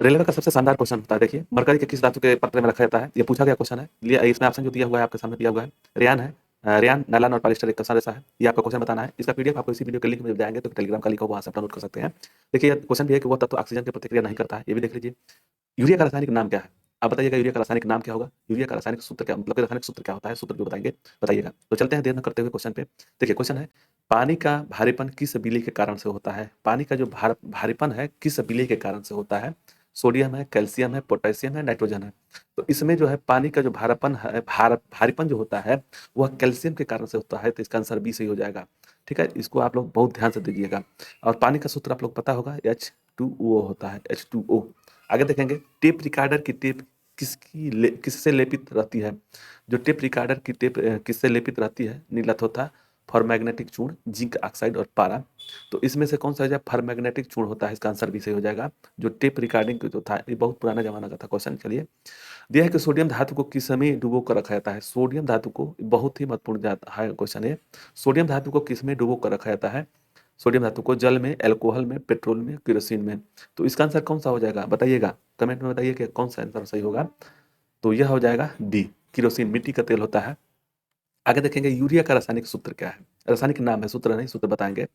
Railway का सबसे शानदार क्वेश्चन होता है। देखिए, मरकरी के किस धातु के पत्र में रखा जाता है? ये पूछा गया क्वेश्चन है। इसमें ऑप्शन जो दिया हुआ है आपके सामने दिया हुआ है, रेयान है, रेयान, नायलॉन और पॉलिएस्टर एक ऐसा है। ये आपका क्वेश्चन बताना है। इसका पीडीएफ आपको इसी वीडियो के लिंक में जाएंगे तो टेलीग्राम का लिंक हो, वहां से डाउनलोड कर सकते हैं। देखिए, क्वेश्चन भी है कि वो तत्व ऑक्सीजन की प्रतिक्रिया नहीं करता है, ये भी देख लीजिए। यूरिया का रासायनिक नाम क्या है? आप बताइएगा, यूरिया का रासायनिक नाम क्या होगा? यूरिया का रासायनिक सूत्र क्या, मतलब रासायनिक सूत्र क्या होता है? सूत्र जो बताएंगे बताइएगा। तो चलते हैं देर न करते हुए क्वेश्चन पे। देखिए, क्वेश्चन है, पानी का भारीपन किस विलेय के कारण से होता है? पानी का जो भारीपन है किस विलेय के कारण से होता है? सोडियम है, कैल्शियम है, पोटेशियम है, नाइट्रोजन है। तो इसमें जो है पानी का जो भारापन है, भारीपन जो होता है वह कैल्शियम के कारण से होता है। तो इसका आंसर बी सही हो जाएगा। ठीक है, इसको आप लोग बहुत ध्यान से दीजिएगा। और पानी का सूत्र आप लोग पता होगा, H2O होता है, H2O। आगे देखेंगे, टेप रिकॉर्डर की टेप किससे लेपित रहती है? जो टेप रिकॉर्डर की टेप किससे लेपित रहती है? नीलथोथा, फॉरमैग्नेटिक चूर्ण, जिंक ऑक्साइड और पारा। तो इसमें से कौन सा हो जाए? फॉरमैग्नेटिक चूर्ण होता है, इसका आंसर भी सही हो जाएगा। जो टेप रिकॉर्डिंग जो था, ये बहुत पुराना जमाना का था क्वेश्चन। चलिए, दिया है कि सोडियम धातु को किस में डुबो कर रखा जाता है? सोडियम धातु को, बहुत ही महत्वपूर्ण है क्वेश्चन है। सोडियम धातु को किस में डुबो कर रखा जाता है? सोडियम धातु को जल में, अल्कोहल में, पेट्रोल में, केरोसिन में। तो इसका आंसर कौन सा हो जाएगा? बताइएगा, कमेंट में बताइए कि कौन सा आंसर सही होगा। तो यह हो जाएगा डी, केरोसिन, मिट्टी का तेल होता है। आगे देखेंगे, यूरिया का रासायनिक सूत्र क्या है? रासायनिक नाम है, सूत्र नहीं, सूत्र बताएंगे।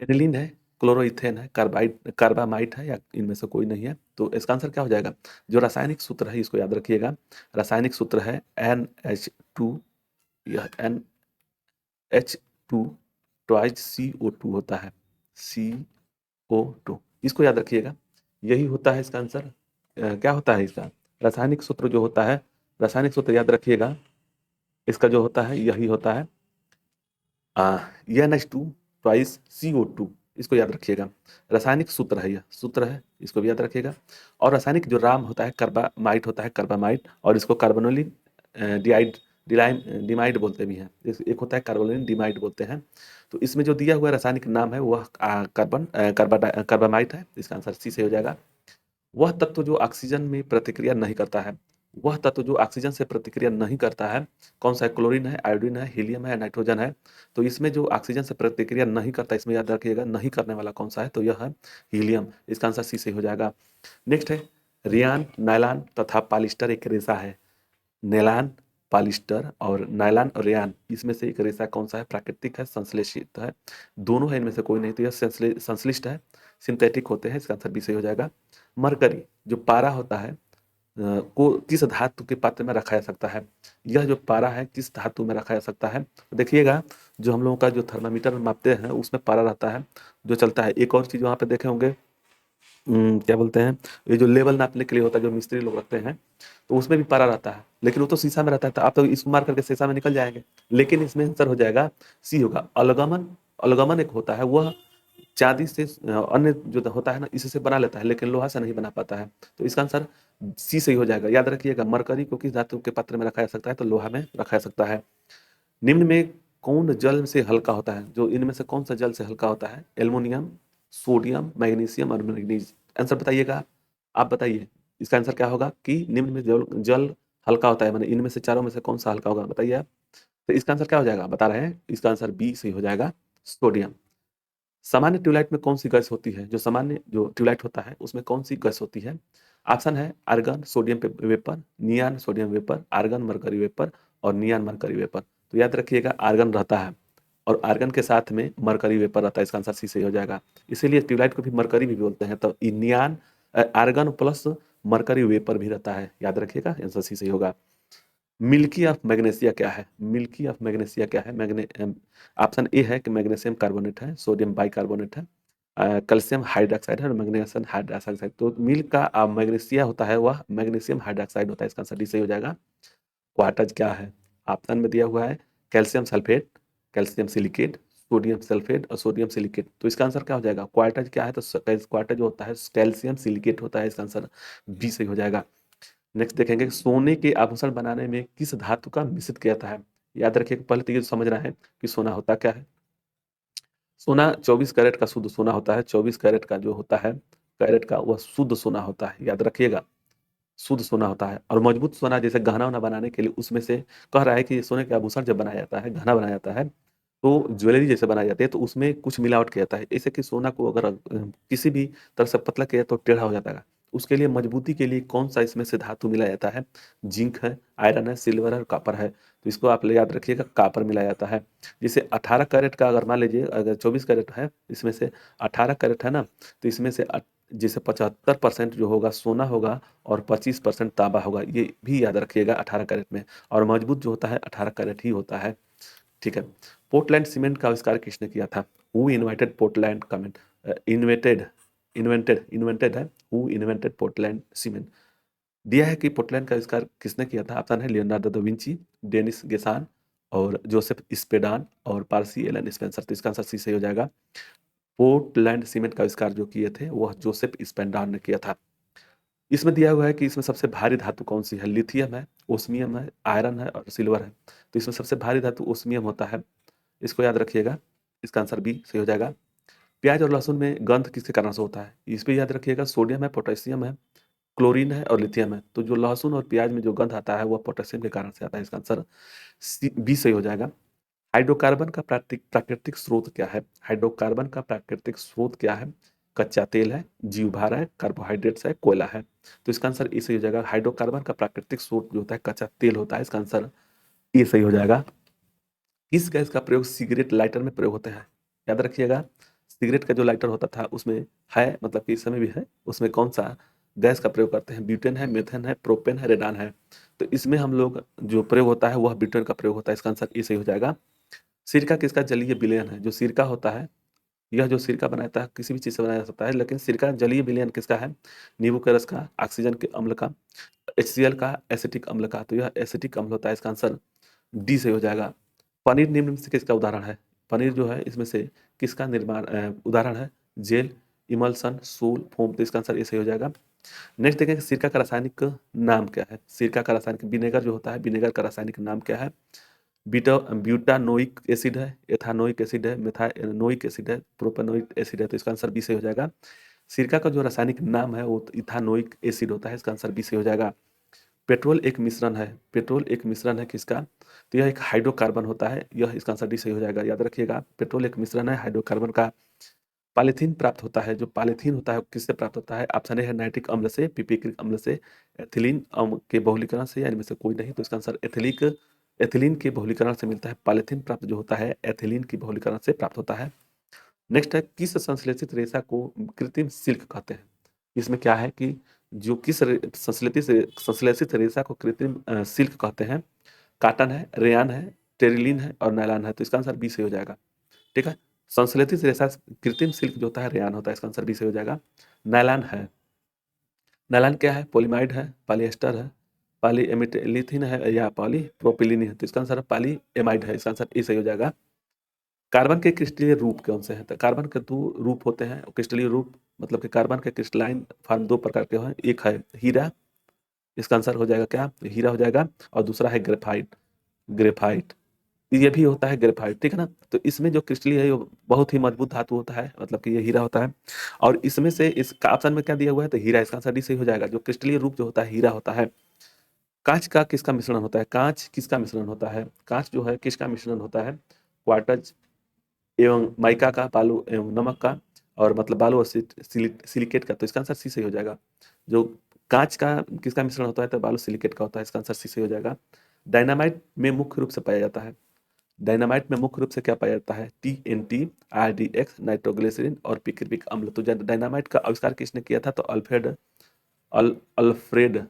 एनिलीन है, क्लोरोइथेन है, कार्बामाइट है, या इनमें से कोई नहीं है। तो इसका आंसर क्या हो जाएगा? जो रासायनिक सूत्र है इसको याद रखिएगा। रासायनिक सूत्र है NH2, यह NH2 ट्वाइस CO2 होता है, CO2, इसको याद रखिएगा। यही होता है इसका आंसर। क्या होता है इसका रासायनिक सूत्र जो होता है? रासायनिक सूत्र याद रखिएगा, इसका जो होता है यही होता है, NH2 ट्वाइस CO2, इसको याद रखिएगा। रासायनिक सूत्र है, यह सूत्र है, इसको भी याद रखिएगा। और रासायनिक जो राम होता है, कार्बामाइट होता है, कार्बामाइट, और इसको कार्बोनिल डिहाइड डिमाइड बोलते भी हैं। एक होता है कार्बोनिल डिमाइड बोलते हैं। तो इसमें जो दिया हुआ रासायनिक नाम है वह कार्बामाइट है। इसका आंसर सी से हो जाएगा। वह तत्व जो ऑक्सीजन में प्रतिक्रिया नहीं करता है, वह तत्व जो ऑक्सीजन से प्रतिक्रिया नहीं करता है, कौन सा है? क्लोरीन है, आयोडीन है, हीलियम है, नाइट्रोजन है। तो इसमें जो ऑक्सीजन से प्रतिक्रिया नहीं करता, इसमें याद रखिएगा नहीं करने वाला कौन सा है? तो यह है हीलियम। इसका आंसर सी से हो जाएगा। नेक्स्ट है, रेयान, नायलॉन तथा पॉलिएस्टर एक रेशा है। नेलान, पॉलिएस्टर और नायलॉन और रेयान, इसमें से एक रेशा कौन सा है? प्राकृतिक है, संश्लेषित है? दोनों है, इनमें से कोई नहीं। तो यह संश्लिष्ट है, सिंथेटिक होते हैं। इसका आंसर बी सही हो जाएगा। मरकरी, जो पारा होता है, को किस धातु के पात्र में रखा जा सकता है? यह जो पारा है किस धातु में रखा जा सकता है? तो देखिएगा, जो हम लोगों का जो थर्मामीटर मापते हैं उसमें पारा रहता है, जो चलता है। एक और चीज वहाँ पे देखे होंगे, क्या बोलते हैं, ये जो लेवल नापने के लिए होता है, जो मिस्त्री लोग रखते हैं, तो उसमें भी पारा रहता है, लेकिन वो तो शीशा में रहता है। तो आप तो इसको मार करके शीशा में निकल जाएंगे। लेकिन इसमें आंसर हो जाएगा सी होगा, अलगमन। अलगमन एक होता है, वह चांदी से अन्य जो होता है ना, इससे बना लेता है, लेकिन लोहा से नहीं बना पाता है। तो इसका आंसर सी सही हो जाएगा। याद रखिएगा, मरकरी को किस धातु के पात्र में रखा जा सकता है? तो लोहा में रखा जा सकता है। निम्न में कौन जल से हल्का होता है? जो इनमें से कौन सा जल से हल्का होता है? एल्युमिनियम, सोडियम, मैग्नीशियम और मैग्नीज। आंसर बताइएगा, आप बताइए। इसका आंसर क्या होगा कि निम्न में जल जल हल्का होता है, माने इनमें से चारों में से कौन सा हल्का होगा? बताइए आप। तो इसका आंसर क्या हो जाएगा? बता रहे हैं, इसका आंसर बी सही हो जाएगा, सोडियम। सामान्य ट्यूबलाइट में कौन सी गैस होती है? जो सामान्य जो ट्यूबलाइट होता है उसमें कौन सी गैस होती है? ऑप्शन है argon, sodium vapour, neon, sodium vapour, argon, mercury vapour और नियान, मरकरी वेपर। तो याद रखिएगा, आर्गन रहता है और आर्गन के साथ में मरकरी वेपर रहता है। इसका आंसर सी सही हो जाएगा। इसीलिए ट्यूबलाइट को भी मरकरी भी बोलते हैं। तो नियान, आर्गन प्लस मरकरी वेपर भी रहता है, याद रखिएगा, आंसर सी सही होगा। मिल्की ऑफ मैग्नेशिया क्या है? मिल्की ऑफ मैग्नेशिया क्या है? ऑप्शन ए है कि मैग्नीशियम कार्बोनेट है, सोडियम बाइकार्बोनेट है, कैल्शियम हाइड्रोक्साइड है और मैग्नीशियम हाइड्रोक्साइड। तो मिल्क का मैग्नीशिया होता है, वह मैग्नीशियम हाइड्रोक्साइड होता है। इसका आंसर डी सही हो जाएगा। क्वार्टज क्या है? ऑप्शन में दिया हुआ है calcium sulphate, calcium silicate, sodium sulphate और सोडियम सिलिकेट। तो इसका आंसर क्या हो जाएगा? क्वार्टज क्या है? तो क्वार्टज जो होता है कैल्शियम सिलिकेट होता है। इसका आंसर बी सही हो जाएगा। नेक्स्ट देखेंगे, सोने के आभूषण बनाने में किस धातु का मिश्रित किया जाता है? याद रखिए, पहले तो ये समझना है कि सोना होता क्या है। सोना 24 कैरेट का शुद्ध सोना होता है। 24 कैरेट का जो होता है, कैरेट का, वह शुद्ध सोना होता है, याद रखिएगा, शुद्ध सोना होता है। और मजबूत सोना जैसे गहना वना बनाने के लिए, उसमें से कह रहा है कि सोने के आभूषण जब बनाया जाता है, गहना बनाया जाता है, तो ज्वेलरी जैसे बनाई जाती है, तो उसमें कुछ मिलावट किया जाता है। जैसे कि सोना को अगर किसी भी तरह से पतला किया तो टेढ़ा हो जाता है, उसके लिए मजबूती के लिए कौन सा इसमें से धातु मिलाया जाता है? जिंक है, आयरन है, सिल्वर है और कॉपर है। तो इसको आप याद रखिएगा, कॉपर मिलाया जाता है। जैसे 18 कैरेट का अगर मान लीजिए, अगर 24 कैरेट है, इसमें से 18 कैरेट है ना, तो इसमें से जैसे 75% जो होगा सोना होगा और 25% तांबा होगा, ये भी याद रखिएगा 18 कैरेट में। और मजबूत जो होता है 18 कैरेट ही होता है। ठीक है। पोर्टलैंड सीमेंट का आविष्कार किसने किया था? Who invited Portland comment invented invented है, हु इन्वेंटेड पोर्टलैंड सीमेंट। दिया है कि पोर्टलैंड का आविष्कार किसने किया था? ऑप्शन है लियोनार्डो दा विंची, डेनिस गेसान और जोसेफ स्पेडान और पार्सी एलन स्पेंसर। तो इसका आंसर सी सही हो जाएगा। पोर्टलैंड सीमेंट का आविष्कार जो किए थे वह जोसेफ स्पेंडान ने किया था। इसमें दिया हुआ है कि इसमें सबसे भारी धातु कौन सी है? लिथियम है, ओस्मियम है, आयरन है और सिल्वर है। तो इसमें सबसे भारी धातु ओस्मियम होता है, इसको याद रखिएगा। इसका आंसर बी सही हो जाएगा। प्याज और लहसुन में गंध किसके कारण से होता है? इस पे याद रखिएगा, सोडियम है, पोटेशियम है, क्लोरीन है और लिथियम है। तो जो लहसुन और प्याज में जो गंध आता है वह पोटेशियम के कारण से आता है। इसका आंसर बी सही हो जाएगा। हाइड्रोकार्बन का प्राकृतिक स्रोत क्या है? हाइड्रोकार्बन का प्राकृतिक स्रोत क्या है? कच्चा तेल है, जीव भार है, कार्बोहाइड्रेट्स है, कोयला है। तो इसका आंसर ए सही हो जाएगा। हाइड्रोकार्बन का प्राकृतिक स्रोत जो होता है कच्चा तेल होता है। इसका आंसर ए सही हो जाएगा। किस गैस का प्रयोग सिगरेट लाइटर में प्रयोग होता है? याद रखिएगा, सिगरेट का जो लाइटर होता था उसमें है, मतलब कि इस समय भी है, उसमें कौन सा गैस का प्रयोग करते हैं? ब्यूटेन है, मेथेन है, प्रोपेन है, रेडान है। तो इसमें हम लोग जो प्रयोग होता है वह ब्यूटेन का प्रयोग होता है। इसका आंसर ए सही हो जाएगा। सिरका किसका जलीय विलयन है? जो सिरका होता है, यह जो सिरका बनाता है किसी भी चीज से बनाया जा सकता है, लेकिन सिरका जलीय विलयन किसका है? नींबू के रस का, ऑक्सीजन के अम्ल का, HCl का, एसिटिक अम्ल का। तो यह एसिटिक अम्ल होता है। इसका आंसर डी से हो जाएगा। पनीर निम्न में से किसका उदाहरण है? पनीर जो है इसमें से किसका निर्माण उदाहरण है? जेल, इमल्सन, सूल, फोम। तो इसका आंसर ए सही हो जाएगा। नेक्स्ट देखेंगे सिरका का रासायनिक नाम क्या है? सिरका का रासायनिक, विनेगर जो होता है, विनेगर का रासायनिक नाम क्या है? ब्यूटानोइक एसिड है, एथानोइक एसिड है, मेथानोइक एसिड है, प्रोपेनोइक एसिड है। तो इसका आंसर बी से हो जाएगा। सिरका का जो रासायनिक नाम है वो इथानोइक एसिड होता है। इसका आंसर बी से हो जाएगा। पेट्रोल एक मिश्रण है, पेट्रोल एक मिश्रण है किसका? तो यह एक हाइड्रोकार्बन होता है। यह इसका आंसर डी सही हो जाएगा। याद रखिएगा, पेट्रोल एक मिश्रण है हाइड्रोकार्बन का। पॉलीथीन प्राप्त होता है, जो पॉलीथीन होता है किससे प्राप्त होता है? ऑप्शन ए है नाइट्रिक अम्ल से, पिपिक्रिक अम्ल से, एथिलीन अम्ल के बहुलीकरण से, या इनमें से कोई नहीं। तो इसका आंसर एथिलीन के बहुलीकरण से मिलता है। पॉलीथीन प्राप्त जो होता है एथिलीन की बहुलीकरण से प्राप्त होता है। नेक्स्ट है, किस संश्लेषित रेशा को कृत्रिम सिल्क कहते हैं? इसमें क्या है कि जो किस संश्लेषित रेशा को कृत्रिम सिल्क कहते हैं? काटन है, रेयान है, टेरिलिन है और नायलॉन है। तो इसका आंसर बी से हो जाएगा। ठीक है। संश्लेषित रेशा कृत्रिम सिल्क जो होता है रेयान होता है। इसका आंसर बी से हो जाएगा। नायलॉन है, नायलॉन क्या है? पॉलीमाइड है, पॉलिएस्टर है, पॉलीएमिलिथिन है या पॉलीप्रोपिलीन है। तो इसका आंसर पॉलीएमाइड है। इसका आंसर ए सही हो जाएगा। कार्बन के क्रिस्टलीय रूप कौन से हैं? तो कार्बन के दो रूप होते हैं। क्रिस्टलीय रूप मतलब कि कार्बन के क्रिस्टलाइन फॉर्म दो प्रकार के हैं। एक है हीरा, इसका आंसर हो जाएगा क्या? हीरा हो जाएगा। और दूसरा है ग्रेफाइट, ग्रेफाइट ये भी होता है ग्रेफाइट। ठीक है ना। तो इसमें जो क्रिस्टलीय है वो बहुत ही मजबूत धातु होता है, मतलब कि ये हीरा होता है। और इसमें से इसका ऑप्शन में क्या दिया हुआ है? तो हीरा। इसका आंसर डी सही हो जाएगा। जो क्रिस्टलीय रूप जो होता है हीरा होता है। कांच का किसका मिश्रण होता है? कांच किसका मिश्रण होता है? कांच जो है किसका मिश्रण होता है? क्वार्टज एवं माइका का, बालू एवं नमक का, और मतलब बालू और सिलिकेट का। तो इसका आंसर सी सही हो जाएगा। जो कांच का किसका मिश्रण होता है? तो बालू सिलिकेट का होता है। इसका आंसर सी सही हो जाएगा। डायनामाइट में मुख्य रूप से पाया जाता है, डायनामाइट में मुख्य रूप से क्या पाया जाता है? TNT, RDX, नाइट्रोग्लिसरीन और पिक्रिक अम्ल। तो डायनामाइट का आविष्कार किसने किया था? तो अल्फ्रेड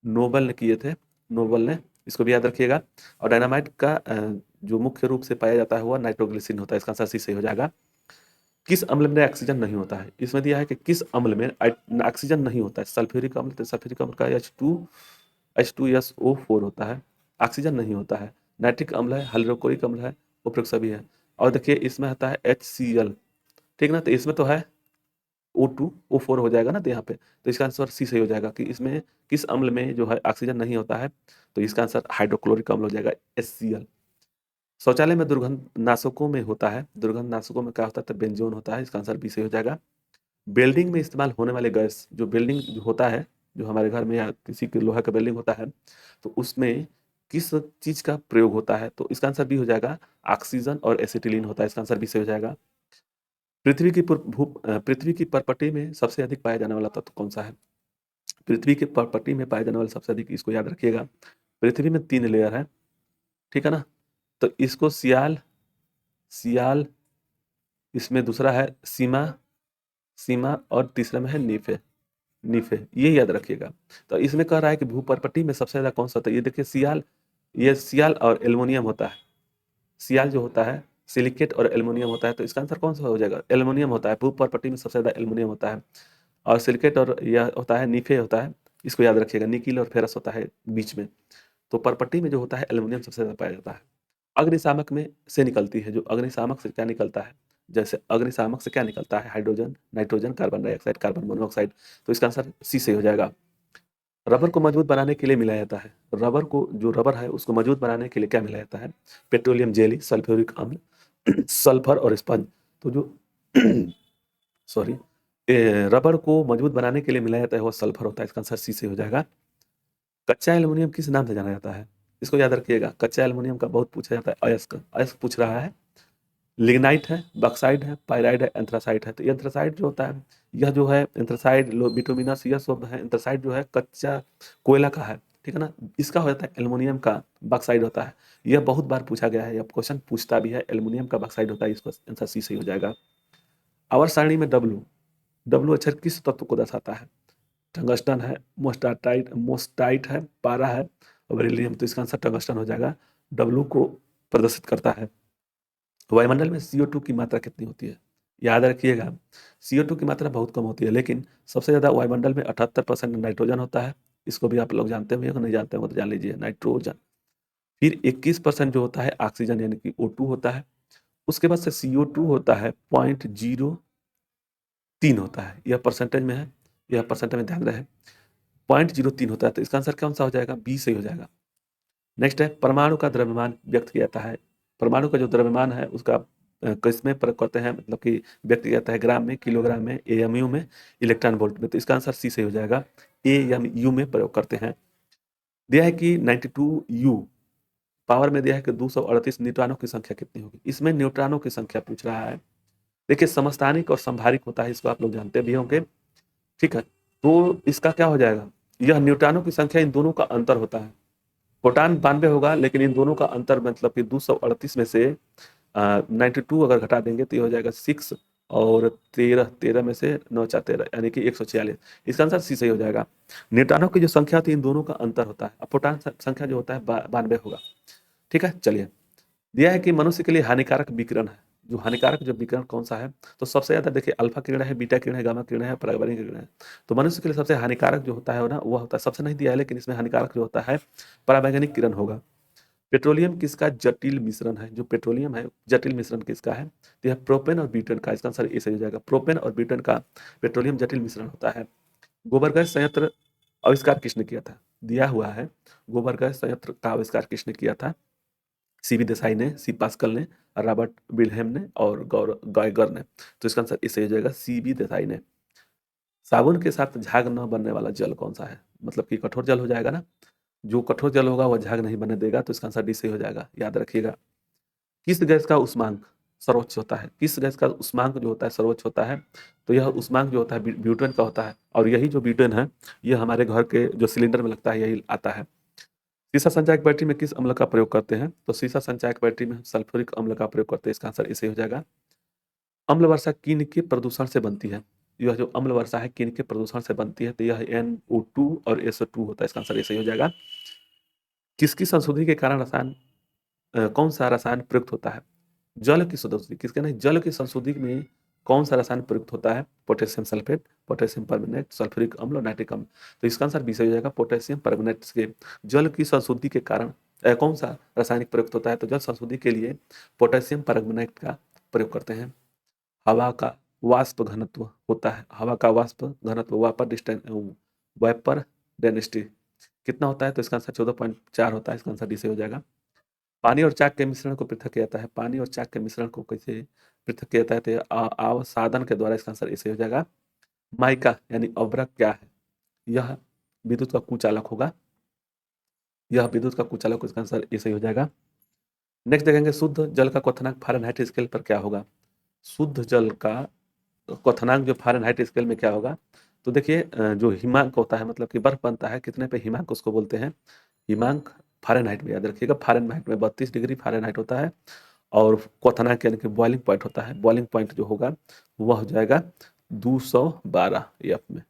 नोबल ने किए थे, नोबल ने। इसको भी याद रखिएगा। और डायनामाइट का जो मुख्य रूप से पाया जाता है वह नाइट्रोग्लिसरीन होता है। इसका आंसर सी सही हो जाएगा। किस अम्ल में ऑक्सीजन नहीं होता है? इसमें दिया है कि किस अम्ल में ऑक्सीजन नहीं होता है। सल्फ्यूरिक अम्ल, तो सल्फ्यूरिक अम्ल का H2SO4 होता है, ऑक्सीजन नहीं होता है। नाइट्रिक अम्ल है, हाइड्रोक्लोरिक अम्ल है, उपरोक्त सभी है। और देखिए इसमें होता है HCl। ठीक ना। तो इसमें तो है O2O4 हो जाएगा ना, तो यहाँ पे तो इसका आंसर सी सही हो जाएगा कि इसमें किस अम्ल में जो है ऑक्सीजन नहीं होता है। तो इसका आंसर हाइड्रोक्लोरिक अम्ल हो जाएगा, HCl। शौचालय में दुर्गंध नाशकों में होता है, दुर्गंध नाशकों में क्या होता है? तो बेंजोन होता है। इसका आंसर बी सही हो जाएगा। बिल्डिंग में इस्तेमाल होने वाले गैस, जो बिल्डिंग जो होता है, जो हमारे घर में या किसी के लोहा का बिल्डिंग होता है, तो उसमें किस चीज का प्रयोग होता है? तो इसका आंसर भी हो जाएगा ऑक्सीजन और एसिटिलीन होता है। इसका आंसर भी सही हो जाएगा। पृथ्वी की परपटी में सबसे अधिक पाया जाने वाला तत्व कौन सा है? पृथ्वी के पर्पटी में पाए जाने वाले सबसे अधिक, इसको याद रखिएगा। पृथ्वी में 3 लेयर है, ठीक है ना। तो इसको सियाल, सियाल, इसमें दूसरा है सीमा, सीमा, और तीसरे में है नीफे, नीफे, ये याद रखिएगा। तो इसमें कह रहा है कि भूपर्पटी में सबसे ज्यादा कौन सा होता है, ये देखिए सियाल, ये सियाल और एल्युमिनियम होता है। सियाल जो होता है सिलिकेट और एल्युमिनियम होता है, तो इसका आंसर कौन सा हो जाएगा, एल्युमिनियम होता है। भूपर्पटी में सबसे ज्यादा एल्युमिनियम होता है, और सिलिकेट और यह होता है नीफे होता है, इसको याद रखिएगा। निकिल और फेरस होता है बीच में। तो पर्पटी में जो होता है एल्युमिनियम सबसे ज्यादा पाया जाता है। अग्निशामक में से निकलती है, जो अग्निशामक से क्या निकलता है, जैसे अग्निशामक से क्या निकलता है, hydrogen, nitrogen, carbon dioxide, carbon monoxide. तो इसका आंसर सी से हो जाएगा। रबर को मजबूत बनाने के लिए मिलाया जाता है, रबर को, जो रबर है उसको मजबूत बनाने के लिए क्या मिलाया जाता है, पेट्रोलियम जेली, सल्फ्यूरिक अम्ल, सल्फर और स्पंज। तो जो सॉरी, रबर को मजबूत बनाने के लिए मिलाया जाता है वो सल्फर होता है, इसका आंसर सी से हो जाएगा। कच्चा एल्युमिनियम किस नाम से जाना जाता है, इसको याद रखिएगा। कच्चा एल्युमिनियम का बहुत पूछा जाता है, अयस्क, अयस्क पूछ रहा है। लिग्नाइट है, बक्साइड है, पायराइड है, एंथ्रासाइट है। तो एंथ्रासाइट जो होता है, यह जो है एंथ्रासाइड, बिटुमिनस, यह सब है। एंथ्रासाइट जो है कच्चा कोयला का है, ठीक है ना। इसका हो जाता है एल्युमिनियम का बक्साइड होता है। यह बहुत बार पूछा गया है, यह क्वेश्चन पूछता भी है, एल्युमिनियम का बक्साइड होता है, इसका आंसर सी सही हो जाएगा। आवर्त सारणी में डब्लू, डब्लू अक्षर किस तत्व को दर्शाता है, टंगस्टन है, मोस्टाटाइट, मोस्टाइट है, पारा है, और बेरिलियम। तो इसका आंसर टंगस्टन हो जाएगा, डब्लू को प्रदर्शित करता है। वायुमंडल में CO2 की मात्रा कितनी होती है, याद रखिएगा। CO2 की मात्रा बहुत कम होती है, लेकिन सबसे ज्यादा वायुमंडल में 78% नाइट्रोजन होता है। इसको भी आप लोग जानते होंगे, अगर नहीं जानते हो तो जान लीजिए, नाइट्रोजन। फिर 21% जो होता है ऑक्सीजन यानी कि O2 होता है। उसके बाद से CO2 होता है 0.03 होता है, यह परसेंटेज में है, यह परसेंटेज में ध्यान रहे, 0.03 होता है। तो इसका आंसर कौन सा हो जाएगा, बी सही हो जाएगा। नेक्स्ट है परमाणु का द्रव्यमान व्यक्त किया जाता है। परमाणु का जो द्रव्यमान है उसका किसमें प्रयोग करते हैं, मतलब कि व्यक्त किया जाता है, ग्राम में, किलोग्राम में, AMU में, इलेक्ट्रॉन वोल्ट में। तो इसका आंसर सी सही हो जाएगा, AMU में प्रयोग करते हैं। दिया है कि 92U पावर में दिया है कि 238 न्यूट्रॉनों की संख्या कितनी होगी। इसमें न्यूट्रॉनों की संख्या पूछ रहा है। देखिए समस्थानिक और संभारिक होता है, इसको आप लोग जानते भी होंगे, ठीक है। तो इसका क्या हो जाएगा, यह न्यूट्रॉनों की संख्या, इन दोनों का अंतर होता है। प्रोटॉन 92 होगा, लेकिन इन दोनों का अंतर मतलब कि 238 में से 92 अगर घटा देंगे तो ये हो जाएगा 6, और 13, 13 में से 9 4 13 यानी कि 146। इसका आंसर सी सही हो जाएगा। न्यूट्रॉनों की जो संख्या होती है इन दोनों का अंतर होता है, अब प्रोटॉन संख्या जो होता है 92 होगा, ठीक है। चलिए, दिया है कि मनुष्य के लिए हानिकारक विकिरण है, जो हानिकारक जो विकिरण कौन सा है, तो सबसे ज्यादा देखिए अल्फा किरण है, बीटा किरण है, गामा किरण है, पराबैंगनी किरण है। तो मनुष्य के लिए सबसे हानिकारक जो होता है ना, वो होता है, सबसे नहीं दिया है लेकिन इसमें हानिकारक जो होता है पराबैंगनिक किरण होगा। पेट्रोलियम किसका जटिल मिश्रण है, जो पेट्रोलियम है जटिल मिश्रण किसका है, तो यह प्रोपेन और ब्यूटेन का, इसका आंसर ए सही हो जाएगा। प्रोपेन और ब्यूटेन का पेट्रोलियम जटिल मिश्रण होता है। गोबर गैस संयंत्र आविष्कार किसने किया था, दिया हुआ है, गोबर गैस संयंत्र का आविष्कार किसने किया था, CB देसाई ने, C पास्कल ने, रॉबर्ट विल्हेम ने, और गॉयगर ने। तो इसका आंसर इसे हो जाएगा, CB देसाई ने। साबुन के साथ झाग न बनने वाला जल कौन सा है, मतलब कि कठोर जल हो जाएगा ना, जो कठोर जल होगा वह झाग नहीं बनने देगा। तो इसका आंसर डी सही हो जाएगा, याद रखिएगा। किस गैस का उष्मांक सर्वोच्च होता है, किस गैस का उष्मांक जो होता है सर्वोच्च होता है, तो यह उष्मांक जो होता है ब्यूटेन का होता है। और यही जो ब्यूटेन है यह हमारे घर के जो सिलेंडर में लगता है यही आता है। सीसा संचायक बैटरी में किस अम्ल का प्रयोग करते हैं, तो सीसा संचायक बैटरी में हम सल्फ्यूरिक अम्ल का प्रयोग करते हैं, इसका आंसर इसे हो जाएगा। अम्ल वर्षा किन के प्रदूषण से बनती है, यह जो अम्ल वर्षा है किन के प्रदूषण से बनती है, तो यह NO2 और SO2 होता है, इसका आंसर इसे हो जाएगा। किसकी संशोधन के कारण रसायन, कौन सा रसायन प्रयुक्त होता है, जल की संशोधन, किसके नहीं, जल की संशोधन में कौन सा रसायन प्रयुक्त होता है, potassium sulphate, potassium permanganate, sulphuric अम्ल और नाइट्रिक अम्ल। तो इसका आंसर बी सही हो जाएगा, पोटेशियम परमैंगनेट के जल की संशोधन के कारण कौन सा रासायनिक प्रयुक्त होता है, तो जल संशोधन के लिए पोटेशियम परमैंगनेट का प्रयोग करते हैं। हवा का वाष्प घनत्व होता है, हवा का वाष्प घनत्व, वेपर डेंसिटी कितना होता है, तो इसका आंसर 14.4 होता है, इसका आंसर डी से हो जाएगा। पानी और चाक के मिश्रण को पृथक किया जाता है, पानी और चाक के मिश्रण को कैसे पृथक किया जाता है, तो अवसादन के द्वारा, इसका आंसर इसे हो जाएगा। माइका यानी अवरक क्या है, यह विद्युत का कुचालक होगा, यह विद्युत का कुचालक, इसका आंसर इसे हो जाएगा। नेक्स्ट देखेंगे शुद्ध जल का क्वथनांक फारेनहाइट स्केल पर क्या होगा, शुद्ध जल का क्वथनांक जो फारेनहाइट स्केल में क्या होगा, तो देखिए जो हिमांक होता है मतलब कि बर्फ बनता है कितने पे, हिमांक उसको बोलते हैं। हिमांक फ़ारेनहाइट में याद रखिएगा, फ़ारेनहाइट में 32 डिग्री फ़ारेनहाइट होता है। और क्वथनांक यानी कि बॉइलिंग पॉइंट होता है, बॉइलिंग पॉइंट जो होगा वह हो जाएगा 212 एफ में।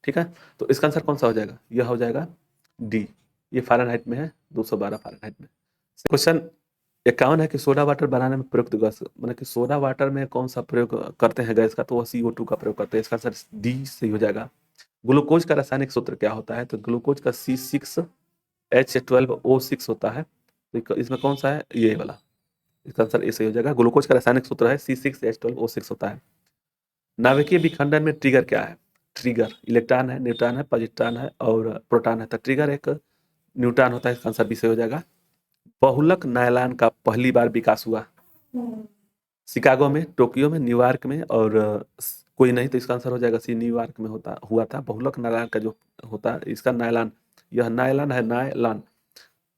ठीक है, तो इसका आंसर कौन सा हो जाएगा, यह हो जाएगा डी। ये फ़ारेनहाइट में है, 212 फ़ारेनहाइट में। क्वेश्चन 51 है कि सोडा वाटर बनाने में प्रयुक्त गैस, मतलब कि सोडा वाटर में कौन सा प्रयोग करते हैं गैस का, तो वह CO2 का प्रयोग करते हैं। इसका आंसर डी सही हो जाएगा। ग्लूकोज का रासायनिक सूत्र क्या होता है, तो ग्लूकोज का C6H12O6 होता है। तो इसमें कौन सा है, ये वाला, इसका आंसर ए सही हो जाएगा। ग्लूकोज का रासायनिक सूत्र है C6H12O6 होता है। नाभिकीय विखंडन में ट्रिगर क्या है, ट्रिगर इलेक्ट्रॉन है, न्यूट्रॉन है, पॉजिट्रॉन है और प्रोटॉन है। तो ट्रिगर एक न्यूट्रॉन होता है, इसका आंसर बी सही हो जाएगा। बहुलक नायलॉन का पहली बार विकास हुआ शिकागो में, टोक्यो में, न्यूयॉर्क में और कोई नहीं, तो इसका आंसर हो जाएगा सी, न्यूयॉर्क में हुआ था। बहुलक नायलॉन का जो होता है, इसका नायलॉन, यह नायलॉन है, नायलॉन,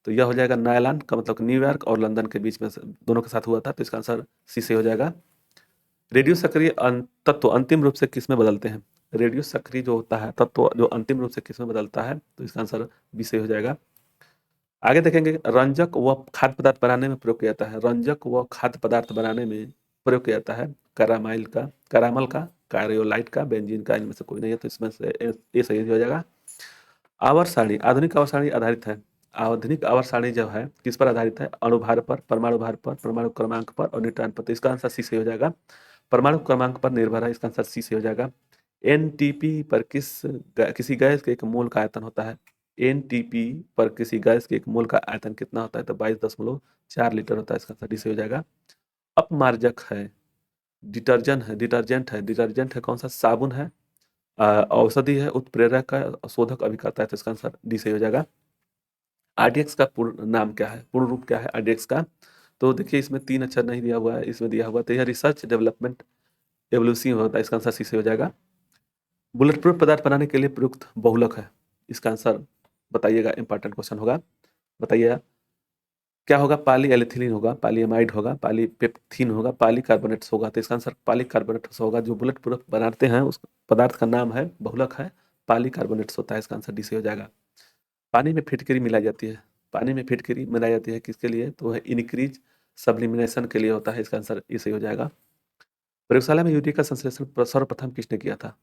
तो यह हो जाएगा नायलॉन का मतलब न्यूयॉर्क और लंदन के बीच में दोनों के साथ हुआ था। तो इसका आंसर सी से हो जाएगा। रेडियो सक्रिय तत्व अंतिम रूप से किस में बदलते हैं, रेडियो सक्रिय जो होता है तत्व जो अंतिम रूप से किस में बदलता है, तो इसका आंसर बी से हो जाएगा। आगे देखेंगे, रंजक व खाद्य पदार्थ बनाने में प्रयोग किया जाता है, रंजक व खाद्य पदार्थ बनाने में प्रयोग किया जाता है कैरामाइल का, कैरामल का, कार्योलाइट का, बेंजीन का, इनमें से कोई नहीं है, तो इसमें से ए सही हो जाएगा। आवर्त सारणी, आधुनिक आवर्त सारणी आधारित है, आधुनिक आवर्त सारणी जो है किस पर आधारित है, अणुभार पर, परमाणु भार पर, परमाणु क्रमांक पर और न्यूट्रॉन पर। तो इसका आंसर सी से हो जाएगा, परमाणु क्रमांक पर निर्भर है, इसका आंसर सी से हो जाएगा। एनटीपी पर किसी गैस के एक मोल का आयतन होता है, एनटीपी पर किसी गैस के एक मोल का आयतन कितना होता है, तो 22.4 लीटर होता है, इसका आंसर डी से हो जाएगा। अपमार्जक है, डिटर्जेंट है, डिटर्जेंट है कौन सा, साबुन है, औषधि है, उत्प्रेरक है, शोधक अभिकर्ता है, तो इसका आंसर डी से हो जाएगा। आरडीएक्स का पूर्ण नाम क्या है, पूर्ण रूप क्या है आरडीएक्स का, तो देखिए इसमें 3 अक्षर नहीं दिया हुआ है, इसमें दिया हुआ, तो यह रिसर्च डेवलपमेंट एवोल्यूशन होता है, इसका आंसर सी से हो जाएगा। बुलेट प्रूफ पदार्थ बनाने के लिए प्रयुक्त बहुलक है, इसका आंसर बताइएगा, इंपॉर्टेंट क्वेश्चन होगा, बताइएगा क्या होगा, पॉली एलिथिलीन होगा, पॉलीएमाइड होगा, पॉलीपेप्थीन होगा, पॉलीकार्बोनेट्स होगा, तो इसका आंसर पॉलीकार्बोनेट्स होगा। जो बुलेट प्रूफ बनाते हैं उस पदार्थ का नाम है, बहुलक है, पॉलीकार्बोनेट्स होता है, इसका आंसर डी से हो जाएगा। पानी में फिटकरी मिलाई जाती है, पानी में फिटकरी मिलाई जाती है किसके लिए, तो है इनक्रीज सब्लिमिनेशन के लिए होता है, इसका आंसर ए सही हो जाएगा। प्रयोगशाला में यूरिया का संश्लेषण सर्वप्रथम किसने किया था,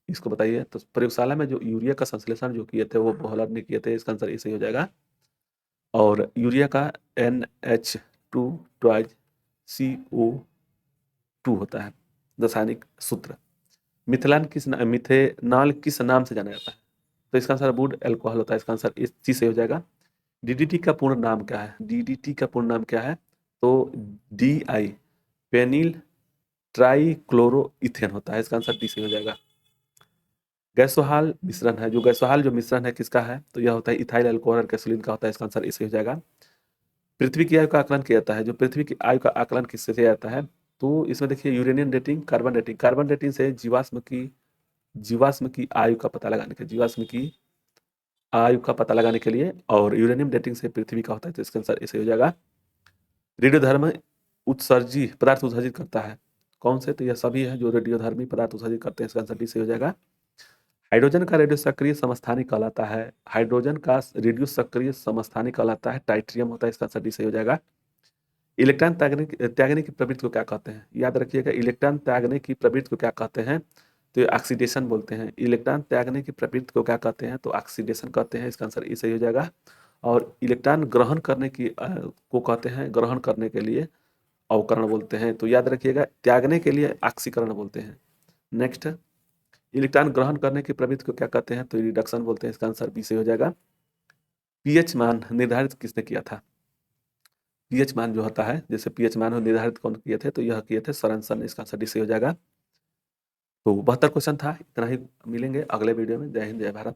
इसको बताइए। तो प्रयोगशाला में जो यूरिया का संश्लेषण जो किए थे वो बोहलर ने किए थे, इसका आंसर ए सही हो जाएगा। और यूरिया का NH2 ट्वाइज CO2 होता है रासायनिक सूत्र। मिथेनॉल किस नाम से जाना जाता है, तो इसका आंसर वुड एल्कोहल होता है, इसका आंसर इस चीज से हो जाएगा। DDT का पूर्ण नाम क्या है, DDT का पूर्ण नाम क्या है, तो DI पेनिल ट्राइक्लोरोइथेन होता है, इसका आंसर डी से हो जाएगा। गैसोहाल मिश्रण है, जो गैसोहाल जो मिश्रण है किसका है, तो यह होता है इथाइल अल्कोहल और गैसोलीन का होता है, इसका आंसर इसे हो जाएगा। पृथ्वी की आयु का आकलन किया जाता है, जो पृथ्वी की आयु का आकलन किससे किया जाता है, तो इसमें देखिए uranium dating, carbon dating, carbon dating से जीवाश्म की आयु का पता लगाने के, जीवाश्म की आयु का पता लगाने के लिए, और यूरेनियम डेटिंग से पृथ्वी का होता है, तो इसका आंसर इसे हो जाएगा। रेडियोधर्म उत्सर्जी पदार्थ उत्सर्जित करता है कौन से, तो यह सभी है जो रेडियोधर्मी पदार्थ उत्सर्जित करते हैं, इसका आंसर डी से हो जाएगा। हाइड्रोजन का रेडियो सक्रिय समस्थानिक कहलाता है, हाइड्रोजन का रेडियो सक्रिय समस्थानिक कहलाता है टाइट्रियम होता है, इसका आंसर डी सही हो जाएगा। इलेक्ट्रॉन त्यागने की प्रवृत्ति को क्या कहते हैं, याद रखिएगा, इलेक्ट्रॉन त्यागने की प्रवृत्ति को क्या कहते हैं, तो ये ऑक्सीडेशन बोलते हैं। इलेक्ट्रॉन त्यागने की प्रवृत्ति को क्या कहते हैं, तो ऑक्सीडेशन कहते हैं, इसका आंसर ई सही हो जाएगा। और इलेक्ट्रॉन ग्रहण करने की को कहते हैं, ग्रहण करने के लिए अवकरण बोलते हैं, तो याद रखिएगा त्यागने के लिए ऑक्सीकरण बोलते हैं। नेक्स्ट, इलेक्ट्रॉन ग्रहण करने की प्रवृत्ति को क्या कहते हैं, तो रिडक्शन बोलते हैं, इसका आंसर बी से हो जाएगा। पीएच मान निर्धारित किसने किया था, पीएच मान जो होता है, जैसे पीएच मान निर्धारित कौन किए थे, तो यह किए थे सोरेनसन, इसका आंसर डी से हो जाएगा। तो 72 क्वेश्चन था, इतना ही, मिलेंगे अगले वीडियो में। जय हिंद, जय भारत।